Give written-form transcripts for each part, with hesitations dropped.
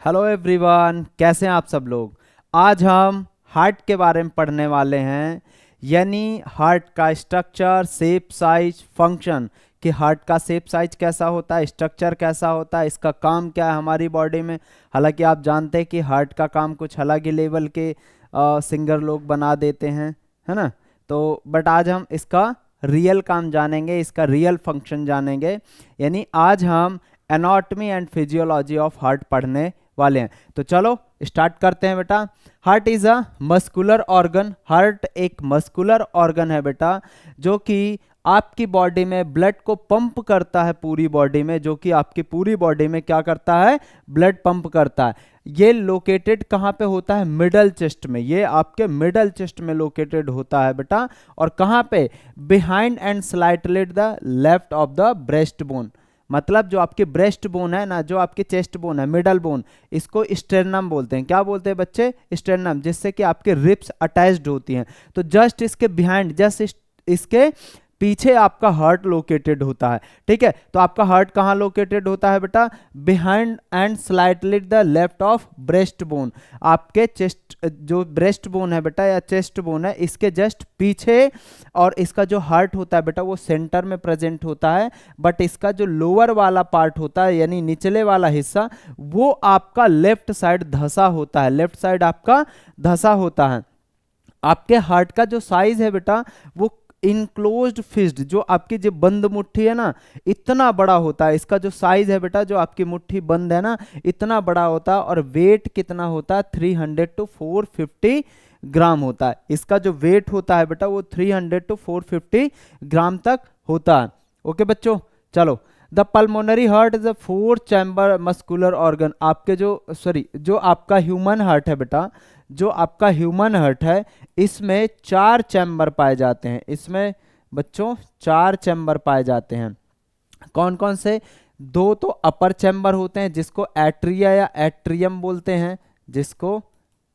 Hello everyone, कैसे हैं आप सब लोग। आज हम हार्ट के बारे में पढ़ने वाले हैं, यानी हार्ट का स्ट्रक्चर, शेप, साइज, फंक्शन कि हार्ट का शेप साइज कैसा होता है, स्ट्रक्चर कैसा होता है, इसका काम क्या है हमारी बॉडी में। हालांकि आप जानते हैं कि हार्ट का काम कुछ अलग ही लेवल के सिंगर लोग बना देते हैं, है ना। तो बट आज हम इसका रियल काम जानेंगे, इसका रियल फंक्शन जानेंगे। यानी आज हम anatomy and physiology of heart पढ़ने वाले हैं। तो चलो स्टार्ट करते हैं बेटा। Heart is a muscular organ. Heart एक मस्कुलर ऑर्गन है बेटा, जो कि आपकी बॉडी में ब्लड को पंप करता है पूरी बॉडी में, जो कि आपकी पूरी बॉडी में क्या करता है, ब्लड पंप करता है। ये लोकेटेड कहाँ पे होता है, मिडल चेस्ट में। ये आपके मिडल चेस्ट में लोकेटेड होता है बेटा। और कहाँ पे, behind and slightly the left of the breast bone. मतलब जो आपकी ब्रेस्ट बोन है ना, जो आपकी चेस्ट बोन है, मिडल बोन, इसको स्टेरनम बोलते हैं। क्या बोलते हैं बच्चे, स्टेरनम, जिससे कि आपके रिब्स अटैच्ड होती हैं। तो जस्ट इसके बिहाइंड, जस्ट इसके पीछे आपका हार्ट लोकेटेड होता है। ठीक है, तो आपका हार्ट कहाँ लोकेटेड होता है बेटा, behind and slightly the left of breast bone. आपके चेस्ट, जो ब्रेस्ट बोन है बेटा या चेस्ट बोन है, इसके जस्ट पीछे। और इसका जो हार्ट होता है बेटा वो सेंटर में प्रेजेंट होता है। बट इसका जो लोअर वाला पार्ट होता है, यानी निचले वाला हिस्सा, वो आपका लेफ्ट साइड धंसा होता है। लेफ्ट साइड आपका धंसा होता है। आपके हार्ट का जो साइज है बेटा, वो इनक्लोज्ड फिस्ट, जो आपकी जो बंद मुट्ठी है ना, इतना बड़ा होता है। इसका जो साइज है बेटा, जो आपकी मुट्ठी बंद है ना, इतना बड़ा होता है। और वेट कितना होता है, 300 to 450 ग्राम होता है। इसका जो वेट होता है बेटा वो 300 to 450 ग्राम तक होता है। ओके बच्चों, चलो। The pulmonary heart is a 4 chamber muscular organ. आपके जो आपका ह्यूमन हार्ट है बेटा, जो आपका ह्यूमन हार्ट है, इसमें 4 चैम्बर पाए जाते हैं। इसमें बच्चों 4 चैम्बर पाए जाते हैं। कौन कौन से, 2 तो अपर चैम्बर होते हैं, जिसको एट्रिया या एट्रियम बोलते हैं, जिसको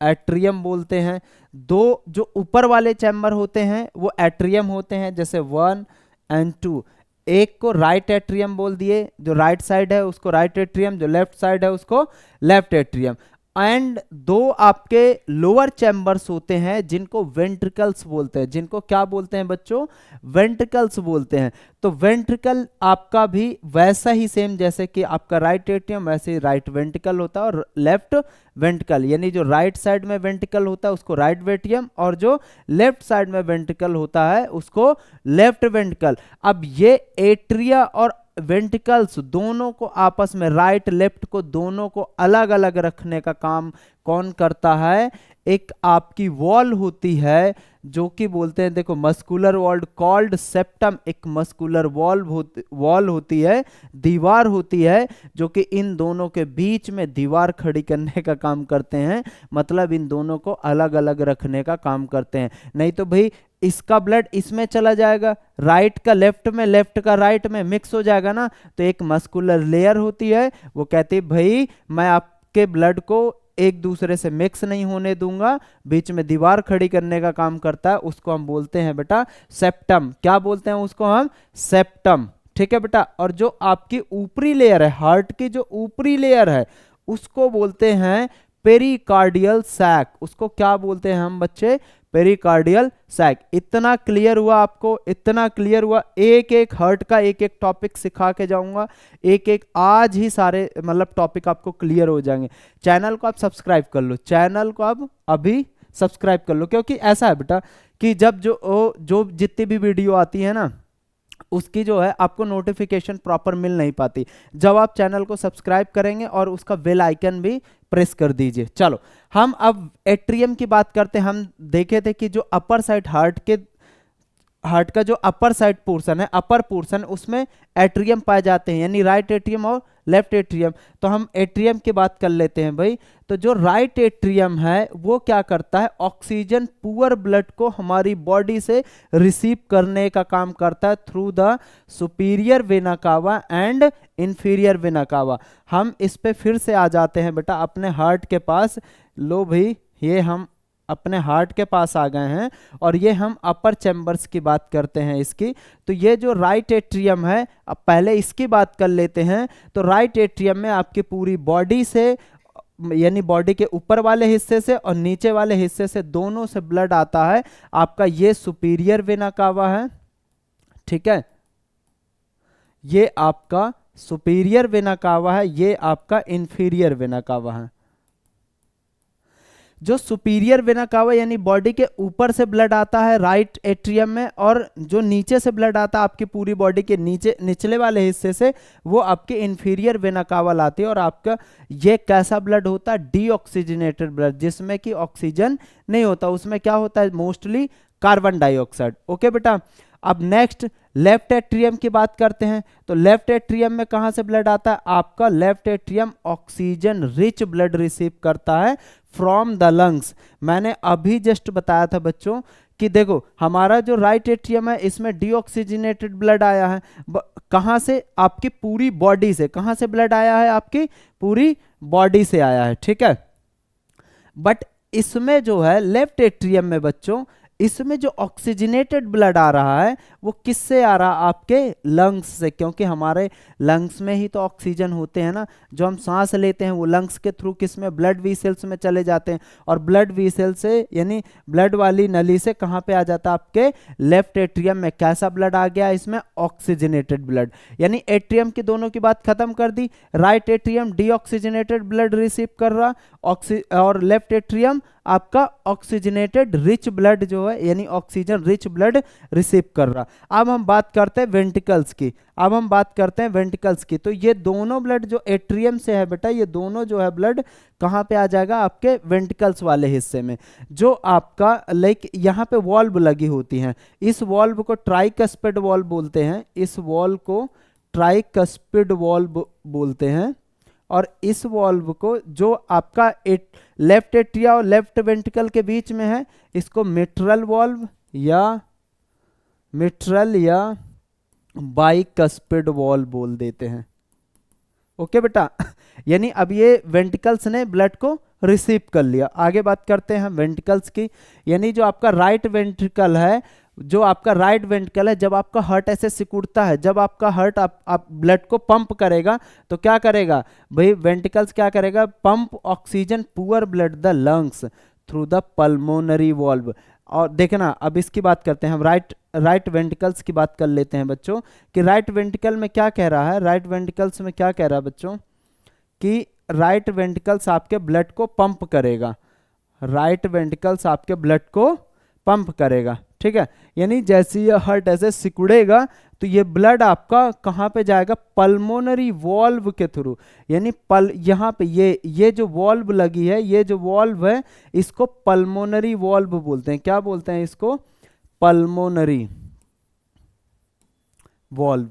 एट्रियम बोलते हैं। 2 जो ऊपर वाले चैम्बर होते हैं वो एट्रियम होते हैं, जैसे 1 and 2। एक को राइट एट्रियम बोल दिए, जो राइट साइड है उसको राइट एट्रियम, जो लेफ्ट साइड है उसको लेफ्ट एट्रियम। एंड 2 आपके लोअर चैम्बर्स होते हैं, जिनको वेंट्रिकल्स बोलते हैं। जिनको क्या बोलते हैं बच्चों, वेंट्रिकल्स बोलते हैं। तो वेंट्रिकल आपका भी वैसा ही सेम, जैसे कि आपका राइट एट्रियम, वैसे ही राइट वेंट्रिकल होता है और लेफ्ट वेंट्रिकल। यानी जो राइट साइड में वेंट्रिकल होता है उसको राइट वेट्रियम, और जो लेफ्ट साइड में वेंट्रिकल होता है उसको लेफ्ट वेंट्रिकल। अब ये एट्रिया और वेंट्रिकल्स दोनों को आपस में, राइट लेफ्ट को, दोनों को अलग अलग रखने का काम कौन करता है, एक आपकी वॉल होती है, जो कि बोलते हैं, देखो, मस्कुलर वॉल कॉल्ड सेप्टम। एक मस्कुलर वॉल होती है, दीवार होती है, जो कि इन दोनों के बीच में दीवार खड़ी करने का काम करते हैं। मतलब इन दोनों को अलग अलग रखने का काम करते हैं। नहीं तो भाई इसका ब्लड इसमें चला जाएगा, राइट का लेफ्ट में, लेफ्ट का राइट में मिक्स हो जाएगा ना। तो एक मस्कुलर लेयर होती है, वो कहती है भाई मैं आपके ब्लड को एक दूसरे से मिक्स नहीं होने दूंगा, बीच में दीवार खड़ी करने का काम करता है। उसको हम बोलते हैं बेटा सेप्टम। क्या बोलते हैं उसको हम, सेप्टम। ठीक है बेटा। और जो आपकी ऊपरी लेयर है, हार्ट की जो ऊपरी लेयर है, उसको बोलते हैं पेरिकार्डियल सैक। उसको क्या बोलते हैं हम बच्चे, पेरिकार्डियल सैक। इतना क्लियर हुआ आपको, इतना क्लियर हुआ। एक एक हार्ट का एक एक टॉपिक सिखा के जाऊंगा, एक एक आज ही सारे मतलब टॉपिक आपको क्लियर हो जाएंगे। चैनल को आप सब्सक्राइब कर लो, चैनल को आप अभी सब्सक्राइब कर लो, क्योंकि ऐसा है बेटा कि जब जो जितनी भी वीडियो आती है ना, उसकी जो है आपको नोटिफिकेशन प्रॉपर मिल नहीं पाती। जब आप चैनल को सब्सक्राइब करेंगे और उसका बेल आइकन भी प्रेस कर दीजिए। चलो हम अब एट्रियम की बात करते हैं। हम देखे थे कि जो अपर साइड हार्ट का जो अपर साइड पोर्शन है, अपर पोर्शन, उसमें एट्रियम पाए जाते हैं, यानी राइट एट्रियम और लेफ्ट एट्रियम। तो हम एट्रियम की बात कर लेते हैं भाई। तो जो राइट एट्रियम है वो क्या करता है, ऑक्सीजन पुअर ब्लड को हमारी बॉडी से रिसीव करने का काम करता है through the superior vena cava and inferior vena cava. हम इस पे फिर से आ जाते हैं बेटा अपने हार्ट के पास। लो भाई, ये हम अपने हार्ट के पास आ गए हैं और ये हम अपर चैम्बर्स की बात करते हैं इसकी। तो ये जो राइट एट्रियम है, अब पहले इसकी बात कर लेते हैं। तो राइट एट्रियम में आपकी पूरी बॉडी से यानी बॉडी के ऊपर वाले हिस्से से और नीचे वाले हिस्से से, दोनों से ब्लड आता है आपका, ये सुपीरियर वेना कावा है, ठीक है, ये आपका सुपीरियर वेना कावा है, ये आपका इंफीरियर वेना कावा है। जो सुपीरियर वेना कावा यानी बॉडी के ऊपर से ब्लड आता है राइट एट्रियम में, और जो नीचे से ब्लड आता है आपकी पूरी बॉडी के नीचे निचले वाले हिस्से से, वो आपके इंफीरियर वेना कावा लाती है। और आपका ये कैसा ब्लड होता है? डीऑक्सीजनेटेड ब्लड, जिसमें कि ऑक्सीजन नहीं होता, उसमें क्या होता है? Mostly carbon dioxide. ओके बेटा, अब नेक्स्ट लेफ्ट एट्रियम की बात करते हैं। तो लेफ्ट एट्रियम में कहां से ब्लड आता है? आपका left atrium oxygen rich blood receive करता है फ्रॉम द लंग्स। मैंने अभी जस्ट बताया था बच्चों कि देखो हमारा जो राइट एट्रियम है इसमें डीऑक्सीजनेटेड ब्लड आया है, कहां से? आपकी पूरी बॉडी से। कहां से ब्लड आया है? आपकी पूरी बॉडी से आया है, ठीक है। बट इसमें जो है लेफ्ट एट्रियम में बच्चों, इसमें जो ऑक्सीजनेटेड ब्लड आ रहा है वो किससे आ रहा है? आपके लंग्स से, क्योंकि हमारे लंग्स में ही तो ऑक्सीजन होते हैं ना, जो हम सांस लेते हैं वो लंग्स के थ्रू किसमें? ब्लड वीसल्स में चले जाते हैं, और ब्लड वीसल से यानी ब्लड वाली नली से कहाँ पे आ जाता है? आपके लेफ्ट एट्रियम में। कैसा ब्लड आ गया इसमें? Oxygenated blood. यानी एट्रियम की दोनों की बात खत्म कर दी। Right atrium deoxygenated blood receive कर रहा, और लेफ्ट एट्रियम आपका ऑक्सीजनेटेड रिच ब्लड जो है यानी ऑक्सीजन रिच ब्लड रिसीव कर रहा। अब हम बात करते हैं वेंट्रिकल्स की। अब हम बात करते हैं वेंट्रिकल्स की। तो ये दोनों ब्लड जो एट्रियम से है बेटा, ये दोनों जो है ब्लड कहाँ पे आ जाएगा? आपके वेंट्रिकल्स वाले हिस्से में, जो आपका लाइक यहाँ पे वॉल्व लगी होती हैं। इस वॉल्व को ट्राइकस्पिड वॉल्व बोलते हैं, इस वॉल्व को ट्राइकस्पिड वॉल्व बोलते हैं। और इस वॉल्व को जो आपका लेफ्ट एट्रिया और लेफ्ट वेंट्रिकल के बीच में है, इसको मिट्रल वॉल्व या बाइकस्पिड वॉल्व बोल देते हैं। ओके बेटा, यानी अब ये वेंट्रिकल्स ने ब्लड को रिसीव कर लिया। आगे बात करते हैं वेंट्रिकल्स की। यानी जो आपका राइट वेंट्रिकल है, जो आपका राइट वेंट्रिकल है, जब आपका हार्ट ऐसे सिकुड़ता है, जब आपका हार्ट आप ब्लड को पंप करेगा तो क्या करेगा भाई? वेंट्रिकल्स क्या करेगा? Pump oxygen poor blood the lungs through the pulmonary valve. और देखना, अब इसकी बात करते हैं हम, राइट वेंट्रिकल्स की बात कर लेते हैं बच्चों कि राइट वेंट्रिकल में क्या कह रहा है? राइट वेंट्रिकल्स में क्या कह रहा है बच्चों कि राइट वेंट्रिकल्स आपके ब्लड को पंप करेगा। राइट वेंट्रिकल्स आपके ब्लड को पंप करेगा, ठीक है। यानी जैसे ये हार्ट ऐसे सिकुड़ेगा तो ये ब्लड आपका कहाँ पे जाएगा? पल्मोनरी वॉल्व के थ्रू। यानी यहाँ पे ये जो वॉल्व लगी है, ये जो वॉल्व है इसको पल्मोनरी वॉल्व बोलते हैं। क्या बोलते हैं इसको? पल्मोनरी वॉल्व,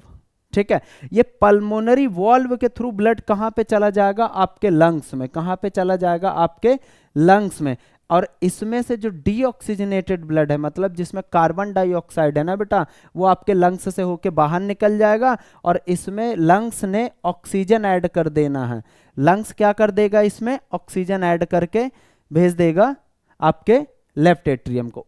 ठीक है। ये पल्मोनरी वॉल्व के थ्रू ब्लड कहाँ पे चला जाएगा? आपके लंग्स में। कहाँ पे चला जाएगा? आपके लंग्स में। और इसमें से जो डीऑक्सीजनेटेड ब्लड है, मतलब जिसमें कार्बन डाइऑक्साइड है ना बेटा, वो आपके लंग्स से होके बाहर निकल जाएगा, और इसमें लंग्स ने ऑक्सीजन ऐड कर देना है। लंग्स क्या कर देगा? इसमें ऑक्सीजन ऐड करके भेज देगा आपके लेफ्ट एट्रियम को।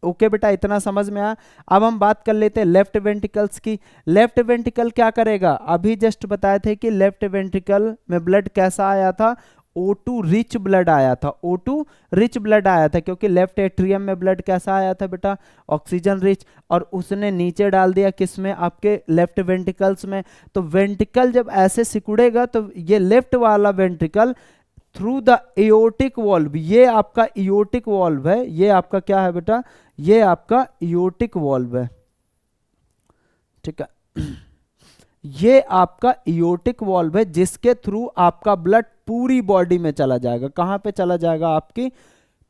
ओके बेटा, इतना समझ में आया। अब हम बात कर लेते हैं लेफ्ट वेंट्रिकल्स की। लेफ्ट वेंट्रिकल क्या करेगा? अभी जस्ट बताए थे कि लेफ्ट वेंट्रिकल में ब्लड कैसा आया था? O2 रिच ब्लड आया था। O2 रिच ब्लड आया था क्योंकि लेफ्ट एट्रियम में ब्लड कैसा आया था बेटा? Oxygen rich. और उसने नीचे डाल दिया किस में? आपके लेफ्ट वेंट्रिकल्स में। तो वेंट्रिकल जब ऐसे सिकुड़ेगा तो ये लेफ्ट वाला ventricle through the aortic valve, ये आपका एओर्टिक वॉल्व है, ये आपका क्या है बेटा? ये आपका एओर्टिक वॉल्व है, ठीक है। ये आपका एओर्टिक वॉल्व है जिसके थ्रू आपका ब्लड पूरी बॉडी में चला जाएगा। कहां पे चला जाएगा? आपकी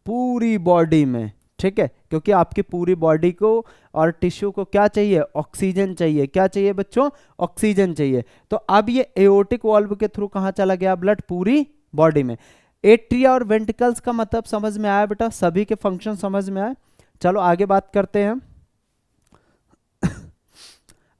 पूरी बॉडी में, ठीक है। क्योंकि आपकी पूरी बॉडी को और टिश्यू को क्या चाहिए? ऑक्सीजन चाहिए। क्या चाहिए बच्चों? ऑक्सीजन चाहिए। तो अब ये एओर्टिक वॉल्व के थ्रू कहां चला गया ब्लड? पूरी बॉडी में। एट्रिया और वेंट्रिकल्स का मतलब समझ में आया बेटा? सभी के फंक्शन समझ में आए। चलो आगे बात करते हैं।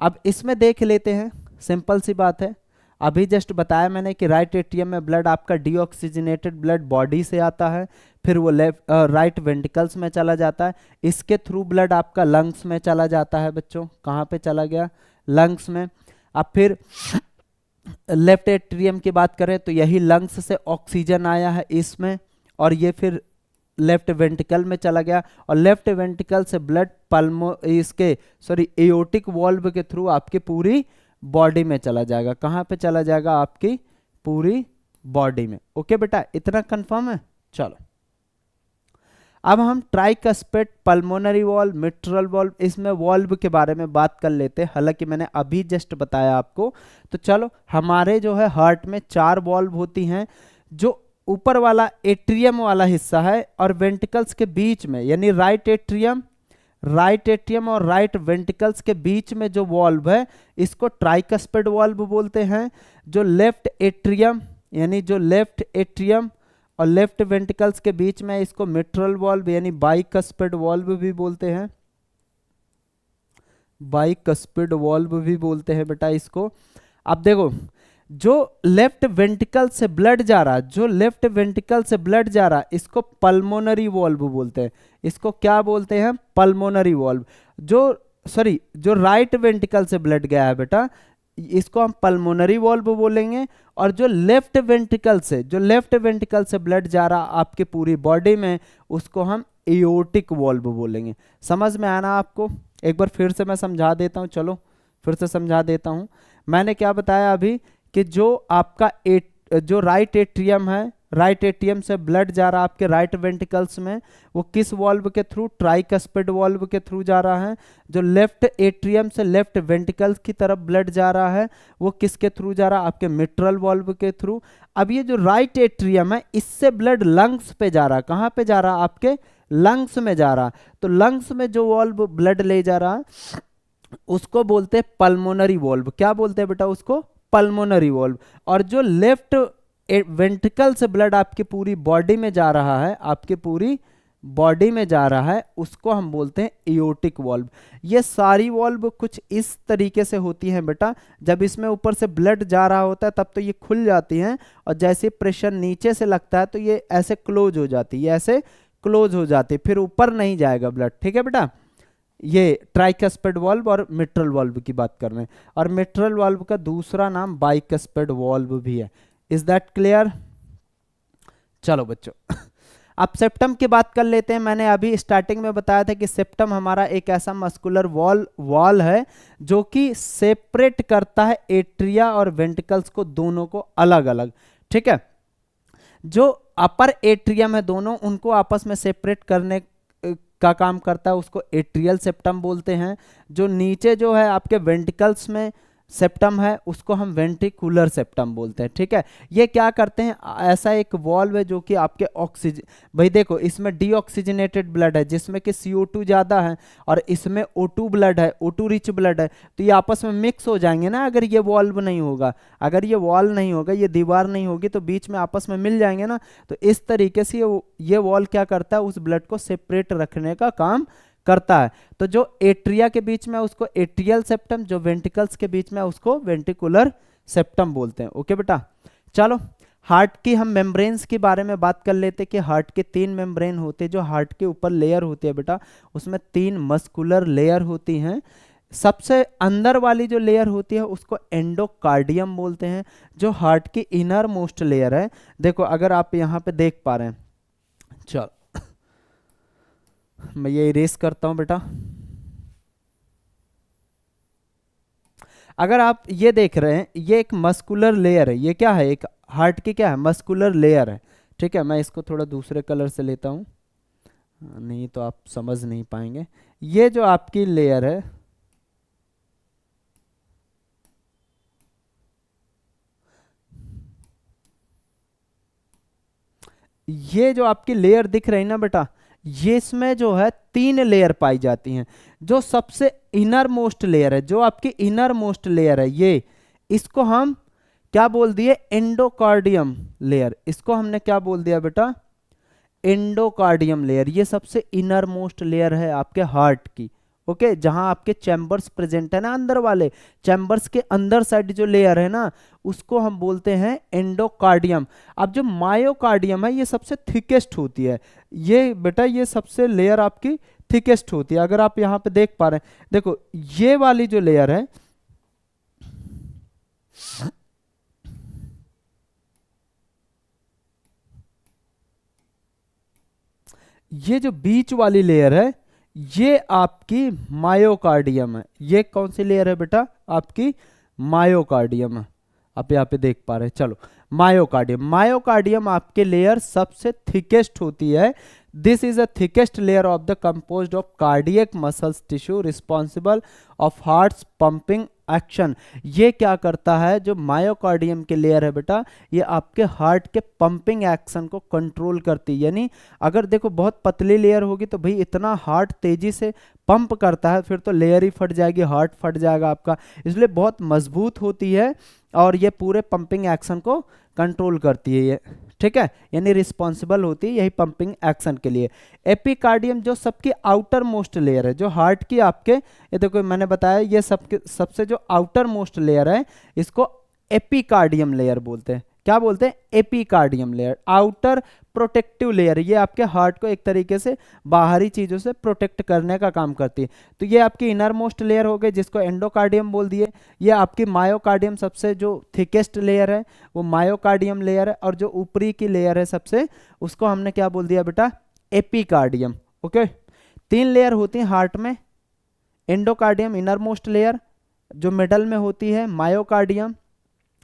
अब इसमें देख लेते हैं, सिंपल सी बात है। अभी जस्ट बताया मैंने कि राइट एट्रियम में ब्लड आपका डीऑक्सीजनेटेड ब्लड बॉडी से आता है, फिर वो राइट वेंट्रिकल्स में चला जाता है। इसके थ्रू ब्लड आपका लंग्स में चला जाता है बच्चों। कहाँ पे चला गया? लंग्स में। अब फिर लेफ्ट एट्रियम की बात करें तो यही लंग्स से ऑक्सीजन आया है इसमें, और ये फिर लेफ्ट वेंट्रिकल में चला गया, और लेफ्ट वेंट्रिकल से ब्लड पल्मो इसके सॉरी एओर्टिक वॉल्व के थ्रू आपकी पूरी बॉडी में चला जाएगा। कहाँ पे चला जाएगा? आपकी पूरी बॉडी में। ओके बेटा, इतना कंफर्म है? चलो अब हम tricuspid, pulmonary valve, mitral valve, इसमें वॉल्व के बारे में बात कर लेते हैं, हालांकि मैंने अभी जस्ट बताया आपको। तो चलो, हमारे जो है हार्ट में 4 वॉल्व होती हैं। जो ऊपर वाला एट्रियम वाला हिस्सा है और वेंट्रिकल्स के बीच में, यानी राइट एट्रियम और राइट वेंट्रिकल्स के बीच में जो वॉल्व है इसको ट्राइकस्पिड वॉल्व बोलते हैं। जो लेफ्ट एट्रियम और लेफ्ट वेंट्रिकल्स के बीच में इसको मिट्रल वॉल्व यानी बाइकस्पिड वॉल्व भी बोलते हैं। बाइकस्पिड वॉल्व भी बोलते हैं बेटा इसको। अब देखो, जो लेफ्ट वेंट्रिकल से ब्लड जा रहा इसको पल्मोनरी वॉल्व बोलते हैं। इसको क्या बोलते हैं? Pulmonary valve. जो राइट वेंट्रिकल से ब्लड गया है बेटा, इसको हम पल्मोनरी वॉल्व बोलेंगे। और जो लेफ्ट वेंट्रिकल से ब्लड जा रहा आपके पूरी बॉडी में, उसको हम एओर्टिक वॉल्व बोलेंगे। समझ में आना आपको? एक बार फिर से मैं समझा देता हूँ। चलो फिर से समझा देता हूँ। मैंने क्या बताया अभी कि जो आपका जो राइट एट्रियम से ब्लड जा रहा है आपके राइट वेंट्रिकल्स में, वो किस वॉल्व के थ्रू? ट्राइकस्पिड वॉल्व के थ्रू जा रहा है। जो लेफ्ट एट्रियम से लेफ्ट वेंट्रिकल्स की तरफ ब्लड जा रहा है वो किसके थ्रू जा रहा है? आपके मिट्रल वॉल्व के थ्रू। अब ये जो राइट एट्रियम है, इससे ब्लड लंग्स पे जा रहा है। कहाँ पे जा रहा है? आपके लंग्स में जा रहा। तो लंग्स में जो वॉल्व ब्लड ले जा रहा है उसको बोलते हैं पल्मोनरी वॉल्व। क्या बोलते हैं बेटा? उसको पल्मोनरी वॉल्व। और जो लेफ्ट वेंट्रिकल से ब्लड आपकी पूरी बॉडी में जा रहा है, उसको हम बोलते हैं एओर्टिक वॉल्व। ये सारी वॉल्व कुछ इस तरीके से होती हैं बेटा। जब इसमें ऊपर से ब्लड जा रहा होता है तब तो ये खुल जाती हैं, और जैसे प्रेशर नीचे से लगता है तो ये ऐसे क्लोज हो जाती, फिर ऊपर नहीं जाएगा ब्लड। ठीक है बेटा? ये ट्राइकस्पिड वॉल्व और मिट्रल वॉल्व की बात कर रहे हैं। और मिट्रल वॉल्व का दूसरा नाम बाइकस्पिड वॉल्व भी है। Is that clear? चलो बच्चों, अब सेप्टम की बात कर लेते हैं। मैंने अभी स्टार्टिंग में बताया था कि सेप्टम हमारा एक ऐसा मस्कुलर वॉल है जो कि सेपरेट करता है एट्रिया और वेंट्रिकल्स को, दोनों को अलग अलग। ठीक है? जो अपर एट्रियम है दोनों, उनको आपस में सेपरेट करने का काम करता है, उसको एट्रियल सेप्टम बोलते हैं। जो नीचे जो है आपके वेंट्रिकल्स में सेप्टम है, उसको हम वेंट्रिकुलर सेप्टम बोलते हैं। ठीक है? ये क्या करते हैं? ऐसा एक वॉल्व है जो कि आपके ऑक्सीजन, भाई देखो इसमें डीऑक्सीजनेटेड ब्लड है जिसमें कि CO2 ज़्यादा है, और इसमें O2 ब्लड है, O2 रिच ब्लड है। तो ये आपस में मिक्स हो जाएंगे ना। अगर ये वॉल्व नहीं होगा, ये दीवार नहीं होगी, तो बीच में आपस में मिल जाएंगे ना। तो इस तरीके से ये वॉल क्या करता है? उस ब्लड को सेपरेट रखने का काम करता है। तो जो एट्रिया के बीच में उसको एट्रियल सेप्टम, जो वेंट्रिकल्स के बीच में उसको वेंट्रिकुलर सेप्टम बोलते हैं। ओके बेटा? चलो, हार्ट की हम मेम्ब्रेन्स के बारे में बात कर लेते हैं कि हार्ट के 3 मेम्ब्रेन होते हैं। जो हार्ट के ऊपर लेयर होती है बेटा, उसमें 3 मस्कुलर लेयर होती हैं। सबसे अंदर वाली जो लेयर होती है उसको एंडोकार्डियम बोलते हैं, जो हार्ट की इनर मोस्ट लेयर है। देखो अगर आप यहाँ पे देख पा रहे हैं, चलो मैं ये इरेज करता हूं बेटा। अगर आप ये देख रहे हैं, ये एक मस्कुलर लेयर है। ये क्या है? एक हार्ट की क्या है? मस्कुलर लेयर है। ठीक है? मैं इसको थोड़ा दूसरे कलर से लेता हूं, नहीं तो आप समझ नहीं पाएंगे। ये जो आपकी लेयर है, ये जो आपकी लेयर दिख रही है ना बेटा, ये इसमें जो है 3 लेयर पाई जाती हैं। जो सबसे इनर मोस्ट लेयर है, जो आपकी इनर मोस्ट लेयर है, ये इसको हम क्या बोल दिए? Endocardium layer. इसको हमने क्या बोल दिया बेटा? Endocardium layer. ये सबसे इनर मोस्ट लेयर है आपके हार्ट की। ओके? जहां आपके चैम्बर्स प्रेजेंट है ना, अंदर वाले चैम्बर्स के अंदर साइड जो लेयर है ना, उसको हम बोलते हैं एंडोकार्डियम। अब जो मायोकार्डियम है, ये सबसे थिकेस्ट होती है। ये बेटा ये सबसे लेयर आपकी थिकेस्ट होती है। अगर आप यहाँ पे देख पा रहे हैं, देखो ये वाली जो लेयर है, ये जो बीच वाली लेयर है ये आपकी मायोकार्डियम है। ये कौन सी लेयर है बेटा? आपकी मायोकार्डियम है। आप यहाँ पे देख पा रहे हैं। चलो, मायोकार्डियम, मायोकार्डियम आपके लेयर सबसे थिकेस्ट होती है। This is a thickest layer of the composed of cardiac muscles tissue responsible of hearts pumping action. ये क्या करता है? जो मायोकार्डियम की लेयर है बेटा, ये आपके हार्ट के पंपिंग एक्शन को कंट्रोल करती है। यानी अगर देखो बहुत पतली लेयर होगी तो भाई इतना हार्ट तेजी से पंप करता है, फिर तो लेयर ही फट जाएगी, हार्ट फट जाएगा आपका। इसलिए बहुत मजबूत होती है और ये पूरे पंपिंग एक्शन को कंट्रोल करती है ये, ठीक है, यानी रिस्पॉन्सिबल होती है यही पंपिंग एक्शन के लिए। एपिकार्डियम जो सबकी आउटर मोस्ट लेयर है, जो हार्ट की आपके, ये देखो मैंने बताया ये सबके सबसे जो आउटर मोस्ट लेयर है इसको एपिकार्डियम लेयर बोलते हैं। क्या बोलते हैं? Epicardium layer, outer protective layer. ये आपके हार्ट को एक तरीके से बाहरी चीजों से प्रोटेक्ट करने का काम करती है। तो ये आपकी इनर मोस्ट लेयर हो गई जिसको एंडोकार्डियम बोल दिए। ये आपकी मायोकार्डियम, सबसे जो थिकेस्ट लेयर है वो मायोकार्डियम लेयर है, और जो ऊपरी की लेयर है सबसे, उसको हमने क्या बोल दिया बेटा? एपिकार्डियम। ओके, 3 लेयर होती है हार्ट में। एंडोकार्डियम इनर मोस्ट लेयर, जो मिडल में होती है मायोकार्डियम,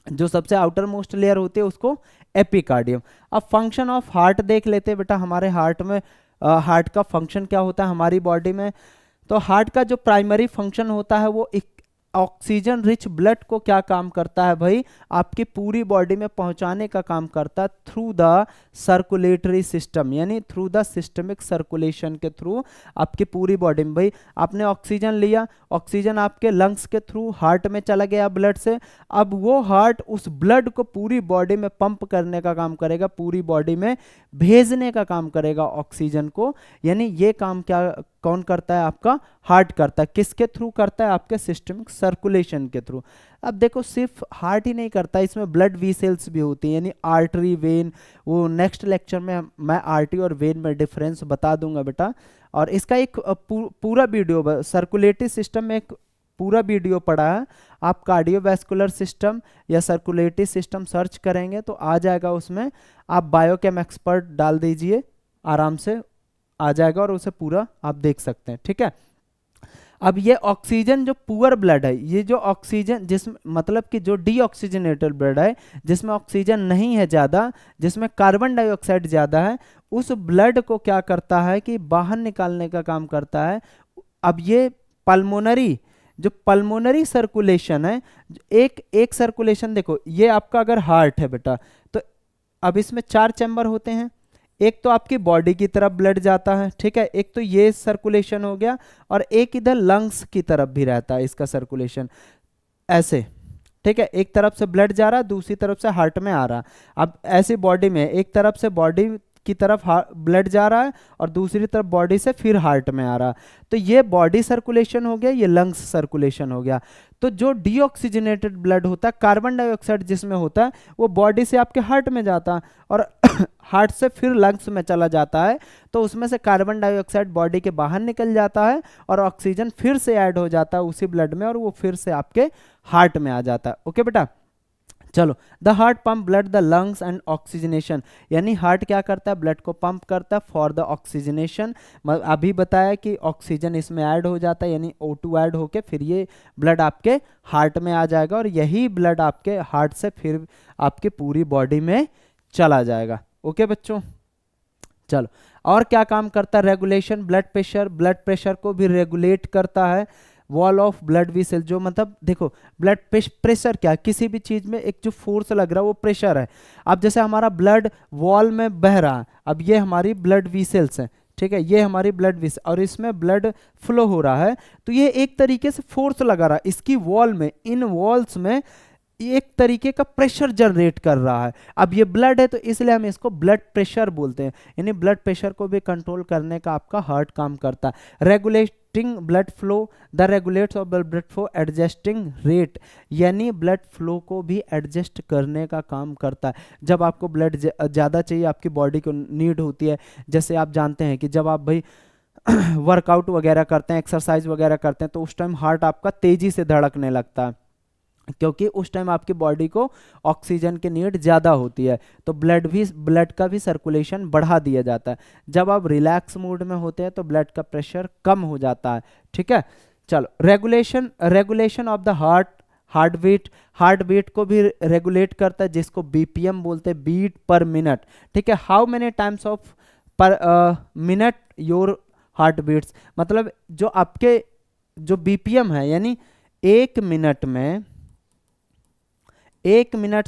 जो सबसे आउटर मोस्ट लेयर होती है उसको एपिकार्डियम। अब फंक्शन ऑफ हार्ट देख लेते हैं बेटा। हमारे हार्ट में हार्ट का फंक्शन क्या होता है हमारी बॉडी में? तो हार्ट का जो प्राइमरी फंक्शन होता है वो ऑक्सीजन रिच ब्लड को क्या काम करता है भाई? आपकी पूरी बॉडी में पहुंचाने का काम करता है थ्रू द सर्कुलेटरी सिस्टम, यानी थ्रू द सिस्टमिक सर्कुलेशन के थ्रू आपकी पूरी बॉडी में। भाई आपने ऑक्सीजन लिया, ऑक्सीजन आपके लंग्स के थ्रू हार्ट में चला गया ब्लड से, अब वो हार्ट उस ब्लड को पूरी बॉडी में पंप करने का काम करेगा, पूरी बॉडी में भेजने का काम करेगा ऑक्सीजन को। यानी ये काम क्या कौन करता है? आपका हार्ट करता है। किसके थ्रू करता है? आपके सिस्टमिक सर्कुलेशन के थ्रू। अब देखो सिर्फ हार्ट ही नहीं करता, इसमें ब्लड वेसल्स भी होती हैं, यानी आर्टरी, वेन। वो नेक्स्ट लेक्चर में मैं आर्टरी और वेन में डिफरेंस बता दूंगा बेटा, और इसका एक पूरा वीडियो सर्कुलेटरी सिस्टम में एक पूरा वीडियो पड़ा है। आप कार्डियोवैस्कुलर सिस्टम या सर्कुलेटरी सिस्टम सर्च करेंगे तो आ जाएगा, उसमें आप बायोकेम एक्सपर्ट डाल दीजिए, आराम से आ जाएगा और उसे पूरा आप देख सकते हैं, ठीक है। अब ये ऑक्सीजन जो पुअर ब्लड है, ये जो ऑक्सीजन जिसमें मतलब कि जो डीऑक्सीजनेटेड ब्लड है, जिसमें ऑक्सीजन नहीं है ज़्यादा, जिसमें कार्बन डाइऑक्साइड ज़्यादा है, उस ब्लड को क्या करता है कि बाहर निकालने का काम करता है। अब ये पल्मोनरी, जो पल्मोनरी सर्कुलेशन है, एक सर्कुलेशन देखो, ये आपका अगर हार्ट है बेटा, तो अब इसमें 4 चैम्बर होते हैं। एक तो आपकी बॉडी की तरफ ब्लड जाता है, ठीक है, एक तो ये सर्कुलेशन हो गया, और एक इधर लंग्स की तरफ भी रहता है इसका सर्कुलेशन, ऐसे, ठीक है। एक तरफ से ब्लड जा रहा है, दूसरी तरफ से हार्ट में आ रहा। अब ऐसी बॉडी में एक तरफ से बॉडी की तरफ ब्लड जा रहा है और दूसरी तरफ बॉडी से फिर हार्ट में आ रहा। तो ये बॉडी सर्कुलेशन हो गया, ये लंग्स सर्कुलेशन हो गया। तो जो डीऑक्सीजनेटेड ब्लड होता है, कार्बन डाइऑक्साइड जिसमें होता है, वो बॉडी से आपके हार्ट में जाता है और हार्ट से फिर लंग्स में चला जाता है। तो उसमें से कार्बन डाइऑक्साइड बॉडी के बाहर निकल जाता है और ऑक्सीजन फिर से ऐड हो जाता है उसी ब्लड में, और वो फिर से आपके हार्ट में आ जाता है। ओके बेटा, चलो। The heart pump blood the lungs and oxygenation, यानी हार्ट क्या करता है? ब्लड को पंप करता है फॉर द ऑक्सीजनेशन। अभी बताया कि ऑक्सीजन इसमें ऐड हो जाता है, यानी O2 ऐड होके फिर ये ब्लड आपके हार्ट में आ जाएगा, और यही ब्लड आपके हार्ट से फिर आपके पूरी बॉडी में चला जाएगा। ओके बच्चों, चलो। और क्या काम करता है? Regulation blood pressure, blood pressure को भी रेगुलेट करता है। वॉल ऑफ ब्लड वेसल, जो मतलब देखो ब्लड प्रेशर क्या, किसी भी चीज में एक जो फोर्स लग रहा है वो प्रेशर है। अब जैसे हमारा ब्लड वॉल में बह रहा है, अब ये हमारी ब्लड वेसल्स हैं, ठीक है, ये हमारी ब्लड वेसल, और इसमें ब्लड फ्लो हो रहा है, तो ये एक तरीके से फोर्स लगा रहा है इसकी वॉल में, इन वॉल्स में एक तरीके का प्रेशर जनरेट कर रहा है। अब ये ब्लड है तो इसलिए हम इसको ब्लड प्रेशर बोलते हैं, यानी ब्लड प्रेशर को भी कंट्रोल करने का आपका हार्ट काम करता है। Regulating blood flow, the regulates of blood flow adjusting rate, यानी ब्लड फ्लो को भी एडजस्ट करने का काम करता है। जब आपको ब्लड ज़्यादा चाहिए, आपकी बॉडी को नीड होती है, जैसे आप जानते हैं कि जब आप भाई वर्कआउट वगैरह करते हैं, एक्सरसाइज वगैरह करते हैं, तो उस टाइम हार्ट आपका तेजी से धड़कने लगता है, क्योंकि उस टाइम आपकी बॉडी को ऑक्सीजन की नीड ज़्यादा होती है, तो ब्लड का भी सर्कुलेशन बढ़ा दिया जाता है। जब आप रिलैक्स मूड में होते हैं तो ब्लड का प्रेशर कम हो जाता है। ठीक है, चलो regulation regulation of the heart beat को भी रेगुलेट करता है, जिसको बीपीएम बोलते हैं, बीट पर मिनट। ठीक है, how many times of per minute your heart beats, मतलब जो आपके जो बीपीएम है, यानी एक मिनट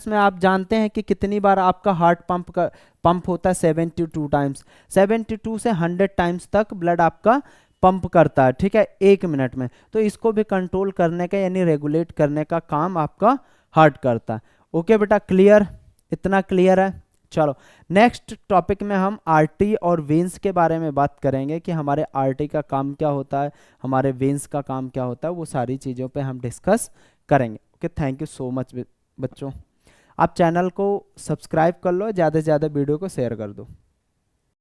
में आप जानते हैं कि कितनी बार आपका हार्ट पंप होता है, 72 टाइम्स। 72 से 100 टाइम्स तक ब्लड आपका पंप करता है। ठीक है, एक मिनट में। तो इसको भी कंट्रोल करने का यानी रेगुलेट करने का काम आपका हार्ट करता है। ओके बेटा, क्लियर? इतना क्लियर है? चलो नेक्स्ट टॉपिक में हम आर्टरी और वेन्स के बारे में बात करेंगे कि हमारे आर्टरी का काम क्या होता है, हमारे वेन्स का काम क्या होता है, वो सारी चीज़ों पे हम डिस्कस करेंगे। Okay, thank you so much बच्चों। आप चैनल को सब्सक्राइब कर लो, ज़्यादा से ज़्यादा वीडियो को शेयर कर दो।